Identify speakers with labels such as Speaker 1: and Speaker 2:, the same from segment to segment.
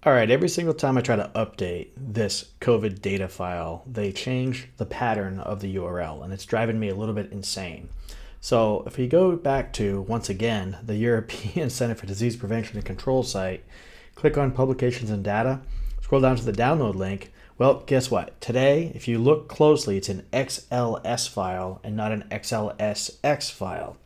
Speaker 1: All right, every single time I try to update this COVID data file, they change the pattern of the URL, and it's driving me a little bit insane. So if we go back to, once again, the European Center for Disease Prevention and Control site, click on Publications and Data, scroll down to the download link. Well, guess what? Today, if you look closely, it's an XLS file and not an XLSX file.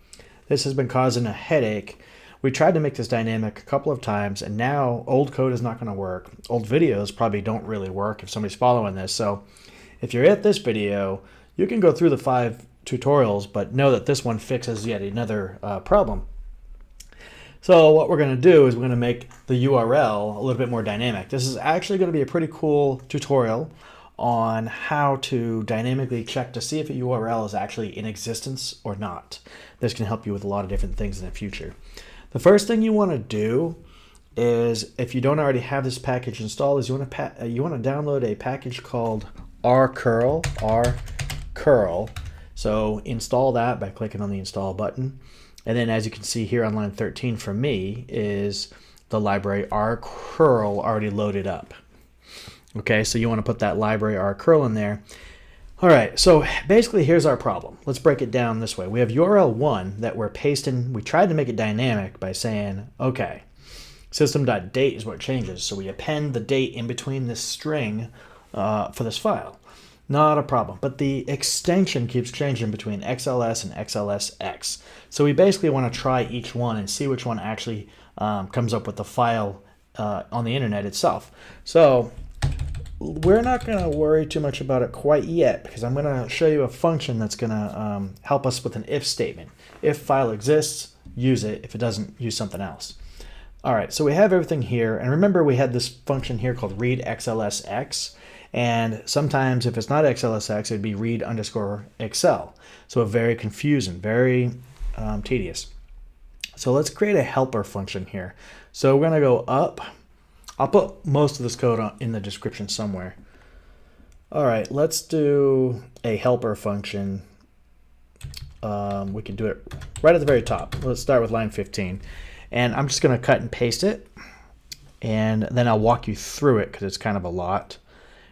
Speaker 1: This has been causing a headache. We tried to make this dynamic a couple of times, and now old code is not going to work. Old videos probably don't really work if somebody's following this. So if you're at this video, you can go through the 5 tutorials, but know that this one fixes yet another problem. So what we're going to do is we're going to make the URL a little bit more dynamic. This is actually going to be a pretty cool tutorial on how to dynamically check to see if a URL is actually in existence or not. This can help you with a lot of different things in the future. The first thing you want to do is, if you don't already have this package installed, is you want to download a package called rcurl. So install that by clicking on the install button. And then, as you can see here on line 13 for me, is the library rcurl already loaded up. Okay, so you want to put that library rcurl in there. All right, so basically here's our problem. Let's break it down this way. We have URL1 that we're pasting. We tried to make it dynamic by saying, okay, system.date is what changes. So we append the date in between this string for this file. Not a problem, but the extension keeps changing between XLS and XLSX. So we basically want to try each one and see which one actually comes up with the file on the internet itself. So we're not going to worry too much about it quite yet, because I'm going to show you a function that's going to help us with an if statement. If file exists, use it. If it doesn't, use something else. All right, so we have everything here. And remember, we had this function here called read XLSX. And sometimes if it's not XLSX, it'd be read_Excel. So very confusing, very tedious. So let's create a helper function here. So we're going to go up. I'll put most of this code in the description somewhere. All right, let's do a helper function. We can do it right at the very top. Let's start with line 15. And I'm just going to cut and paste it. And then I'll walk you through it because it's kind of a lot.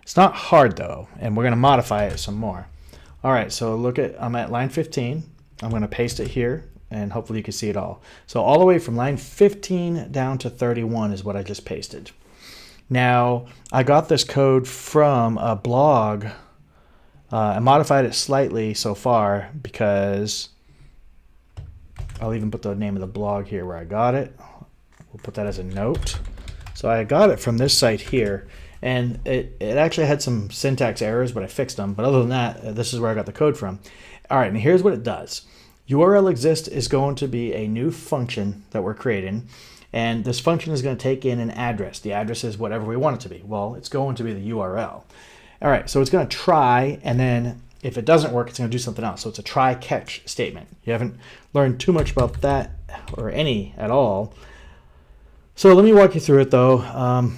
Speaker 1: It's not hard though, and we're going to modify it some more. All right, so I'm at line 15. I'm going to paste it here, and hopefully you can see it all. So all the way from line 15 down to 31 is what I just pasted. Now, I got this code from a blog. I modified it slightly so far because I'll even put the name of the blog here where I got it. We'll put that as a note. So I got it from this site here, and it actually had some syntax errors, but I fixed them. But other than that, this is where I got the code from. All right, and here's what it does. URL exist is going to be a new function that we're creating, and this function is going to take in an address. The address is whatever we want it to be. Well, it's going to be the URL. All right, so it's going to try, and then if it doesn't work, it's going to do something else. So it's a try-catch statement. You haven't learned too much about that, or any at all. So let me walk you through it though.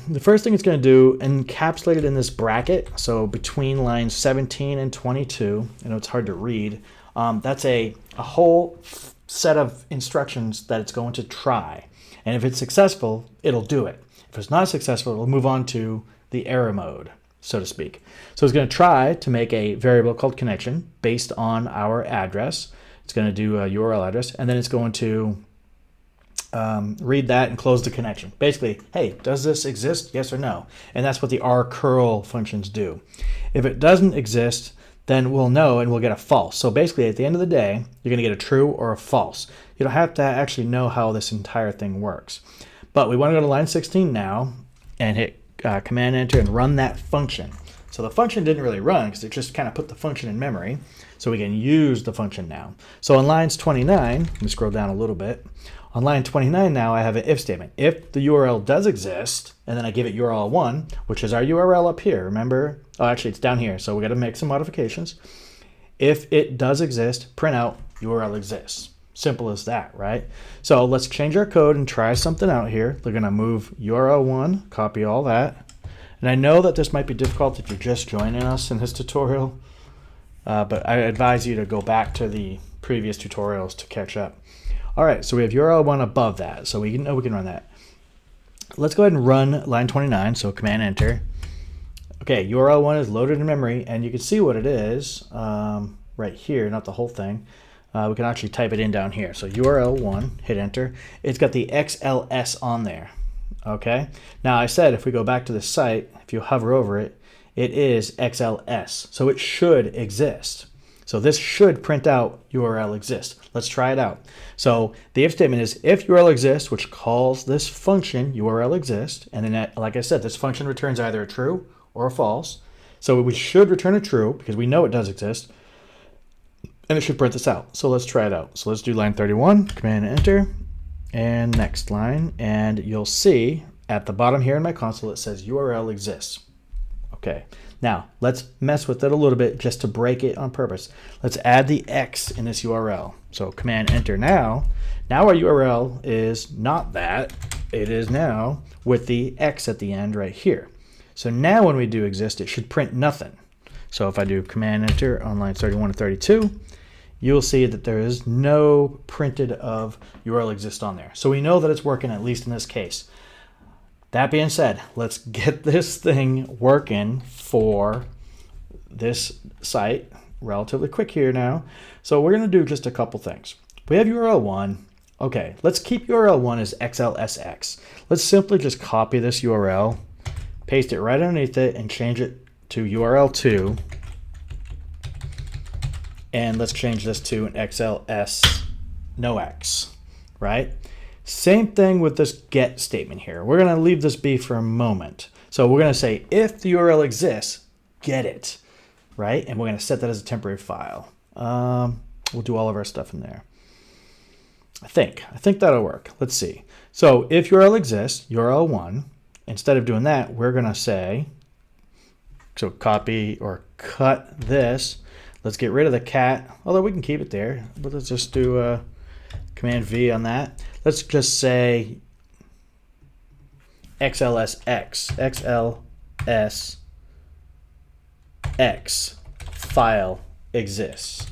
Speaker 1: The first thing it's going to do, encapsulated in this bracket, so between lines 17 and 22, I know it's hard to read, that's a whole set of instructions that it's going to try. And if it's successful, it'll do it. If it's not successful, it'll move on to the error mode, so to speak. So it's going to try to make a variable called connection based on our address. It's going to do a URL address, and then it's going to read that and close the connection. Basically, hey, does this exist? Yes or no? And that's what the rcurl functions do. If it doesn't exist, then we'll know and we'll get a false. So basically, at the end of the day, you're going to get a true or a false. You don't have to actually know how this entire thing works. But we want to go to line 16 now and hit Command Enter and run that function. So the function didn't really run because it just kind of put the function in memory. So we can use the function now. So on lines 29, let me scroll down a little bit. On line 29 now, I have an if statement. If the URL does exist, and then I give it URL1, which is our URL up here, remember? Oh, actually, it's down here, so we got to make some modifications. If it does exist, print out URL exists. Simple as that, right? So let's change our code and try something out here. We're going to move URL1, copy all that. And I know that this might be difficult if you're just joining us in this tutorial, but I advise you to go back to the previous tutorials to catch up. All right, so we have URL1 above that, so we know we can run that. Let's go ahead and run line 29, so Command Enter. Okay, URL 1 is loaded in memory, and you can see what it is right here, not the whole thing. We can actually type it in down here. So URL 1, hit Enter. It's got the XLS on there. Okay, now I said if we go back to the site, if you hover over it, it is XLS, so it should exist. So this should print out URL exists. Let's try it out. So the if statement is if URL exists, which calls this function URL exists, and then like I said, this function returns either a true or a false. So we should return a true because we know it does exist, and it should print this out. So let's try it out. So let's do line 31, Command Enter, and next line, and you'll see at the bottom here in my console it says URL exists. Okay, now let's mess with it a little bit just to break it on purpose. Let's add the X in this URL. So Command Enter now. Now our URL is not that. It is now with the X at the end right here. So now when we do exist, it should print nothing. So if I do Command Enter on lines 31 to 32, you'll see that there is no printed of URL exist on there. So we know that it's working, at least in this case. That being said, let's get this thing working for this site relatively quick here now. So we're going to do just a couple things. We have URL 1. Okay, let's keep URL 1 as XLSX. Let's simply just copy this URL, paste it right underneath it, and change it to URL 2. And let's change this to an XLS no X, right? Same thing with this get statement here. We're going to leave this be for a moment. So we're going to say if the URL exists, get it, right? And we're going to set that as a temporary file. We'll do all of our stuff in there. I think that'll work. Let's see. So if URL exists, URL 1, instead of doing that, we're going to say, so copy or cut this. Let's get rid of the cat, although we can keep it there. But let's just do Command V on that. Let's just say XLSX, XLSX file exists.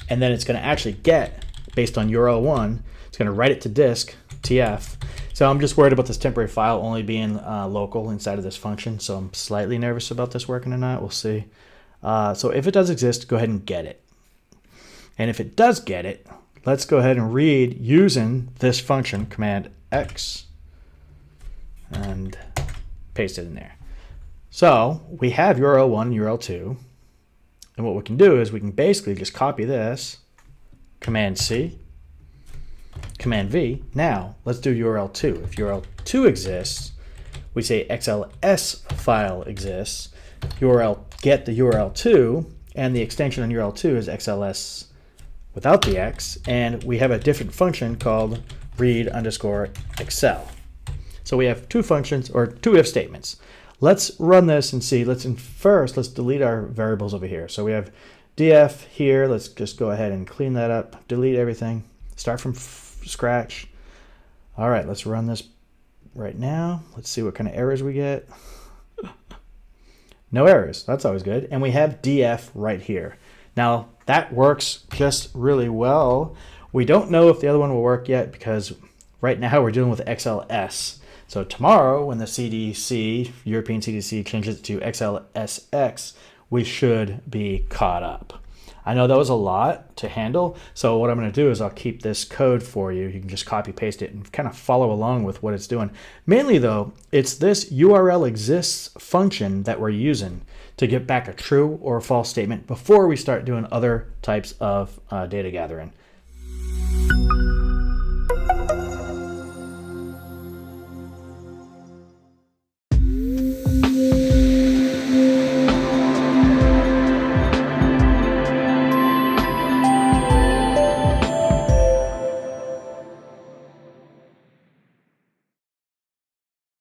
Speaker 1: And then it's going to actually get, based on URL 1, it's going to write it to disk, TF. So I'm just worried about this temporary file only being local inside of this function. So I'm slightly nervous about this working or not. We'll see. So if it does exist, go ahead and get it. And if it does get it, let's go ahead and read using this function, Command X, and paste it in there. So we have URL 1 and URL 2. And what we can do is we can basically just copy this, Command C, Command V. Now let's do URL 2. If URL 2 exists, we say XLS file exists, URL get the URL 2, and the extension on URL 2 is XLS without the X, and we have a different function called read_excel. So we have two functions, or two if statements. Let's run this and see. Let's delete our variables over here. So we have df here. Let's just go ahead and clean that up, delete everything, start from scratch. All right, let's run this right now. Let's see what kind of errors we get. No errors, that's always good. And we have df right here. Now that works just really well. We don't know if the other one will work yet because right now we're dealing with XLS. So tomorrow when the CDC, European CDC, changes it to XLSX, we should be caught up. I know that was a lot to handle, so what I'm going to do is I'll keep this code for you. You can just copy paste it and kind of follow along with what it's doing. Mainly though, it's this URL exists function that we're using to get back a true or a false statement before we start doing other types of data gathering.